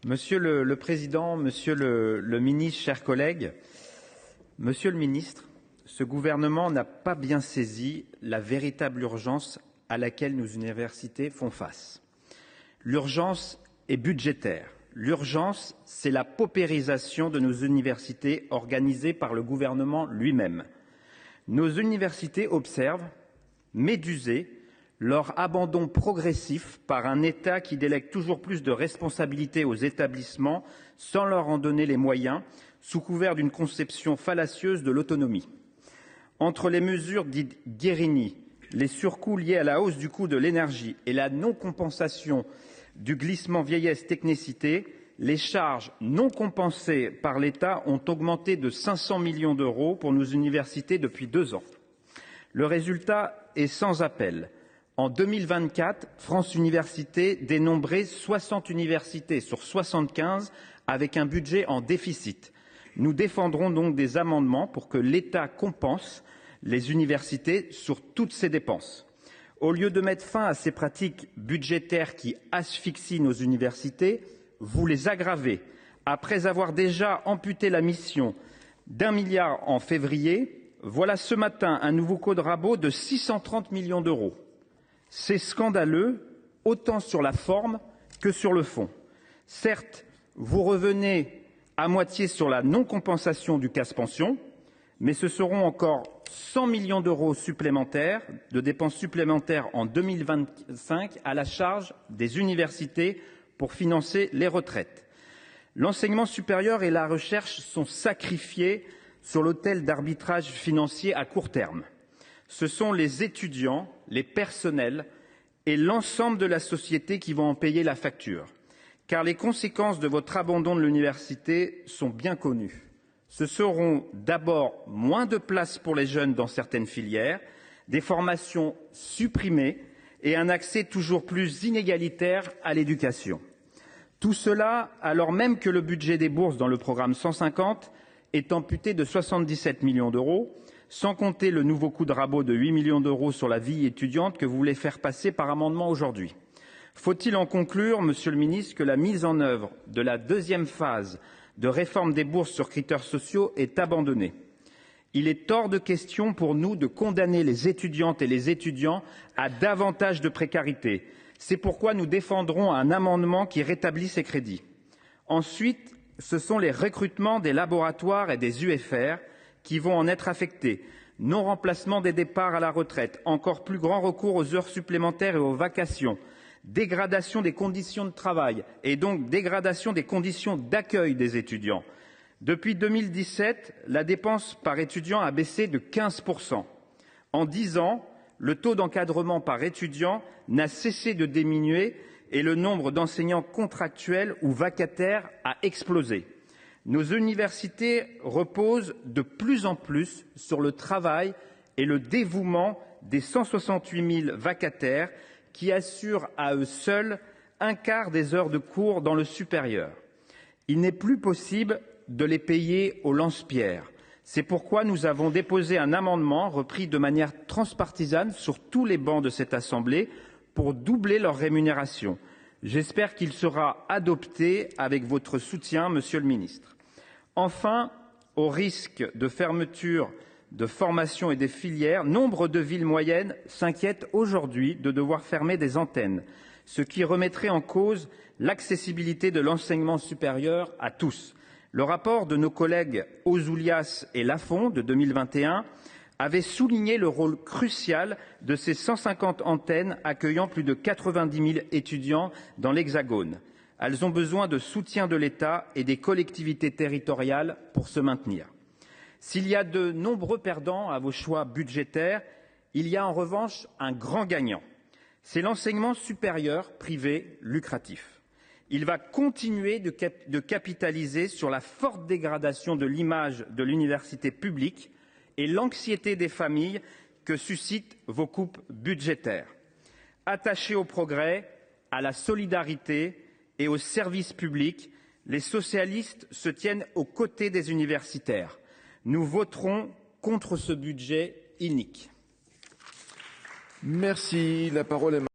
Monsieur le Président, Monsieur le Ministre, chers collègues, Monsieur le Ministre, ce gouvernement n'a pas bien saisi la véritable urgence à laquelle nos universités font face. L'urgence est budgétaire. L'urgence, c'est la paupérisation de nos universités organisée par le gouvernement lui-même. Nos universités observent, médusées, leur abandon progressif par un État qui délègue toujours plus de responsabilités aux établissements sans leur en donner les moyens, sous couvert d'une conception fallacieuse de l'autonomie. Entre les mesures dites Guérini, les surcoûts liés à la hausse du coût de l'énergie et la non-compensation du glissement vieillesse-technicité, les charges non compensées par l'État ont augmenté de 500 millions d'euros pour nos universités depuis 2 ans. Le résultat est sans appel. En 2024, France Universités dénombrait 60 universités sur 75 avec un budget en déficit. Nous défendrons donc des amendements pour que l'État compense les universités sur toutes ces dépenses. Au lieu de mettre fin à ces pratiques budgétaires qui asphyxient nos universités, vous les aggravez. Après avoir déjà amputé la mission d'1 milliard en février, voilà ce matin un nouveau coup de rabot de 630 millions d'euros. C'est scandaleux, autant sur la forme que sur le fond. Certes, vous revenez à moitié sur la non-compensation du casse-pension, mais ce seront encore 100 millions d'euros supplémentaires, de dépenses supplémentaires en 2025 à la charge des universités pour financer les retraites. L'enseignement supérieur et la recherche sont sacrifiés sur l'autel d'arbitrage financier à court terme. Ce sont les étudiants, les personnels et l'ensemble de la société qui vont en payer la facture. Car les conséquences de votre abandon de l'université sont bien connues. Ce seront d'abord moins de places pour les jeunes dans certaines filières, des formations supprimées et un accès toujours plus inégalitaire à l'éducation. Tout cela alors même que le budget des bourses dans le programme 150 est amputé de 77 millions d'euros, sans compter le nouveau coup de rabot de 8 millions d'euros sur la vie étudiante que vous voulez faire passer par amendement aujourd'hui. Faut-il en conclure, Monsieur le Ministre, que la mise en œuvre de la deuxième phase de réforme des bourses sur critères sociaux est abandonnée? Il est hors de question pour nous de condamner les étudiantes et les étudiants à davantage de précarité. C'est pourquoi nous défendrons un amendement qui rétablit ces crédits. Ensuite, ce sont les recrutements des laboratoires et des UFR qui vont en être affectés. Non-remplacement des départs à la retraite, encore plus grand recours aux heures supplémentaires et aux vacations, dégradation des conditions de travail et donc dégradation des conditions d'accueil des étudiants. Depuis 2017, la dépense par étudiant a baissé de 15%. En 10 ans, le taux d'encadrement par étudiant n'a cessé de diminuer et le nombre d'enseignants contractuels ou vacataires a explosé. Nos universités reposent de plus en plus sur le travail et le dévouement des 168 000 vacataires qui assurent à eux seuls un quart des heures de cours dans le supérieur. Il n'est plus possible de les payer au lance-pierre. C'est pourquoi nous avons déposé un amendement repris de manière transpartisane sur tous les bancs de cette Assemblée pour doubler leur rémunération. J'espère qu'il sera adopté avec votre soutien, Monsieur le Ministre. Enfin, au risque de fermeture de formations et des filières, nombre de villes moyennes s'inquiètent aujourd'hui de devoir fermer des antennes, ce qui remettrait en cause l'accessibilité de l'enseignement supérieur à tous. Le rapport de nos collègues Ouzoulias et Lafont de 2021 avait souligné le rôle crucial de ces 150 antennes accueillant plus de 90 000 étudiants dans l'Hexagone. Elles ont besoin de soutien de l'État et des collectivités territoriales pour se maintenir. S'il y a de nombreux perdants à vos choix budgétaires, il y a en revanche un grand gagnant. C'est l'enseignement supérieur privé lucratif. Il va continuer de capitaliser sur la forte dégradation de l'image de l'université publique et l'anxiété des familles que suscitent vos coupes budgétaires. Attachés au progrès, à la solidarité et au service public, les socialistes se tiennent aux côtés des universitaires. Nous voterons contre ce budget inique. Merci. La parole est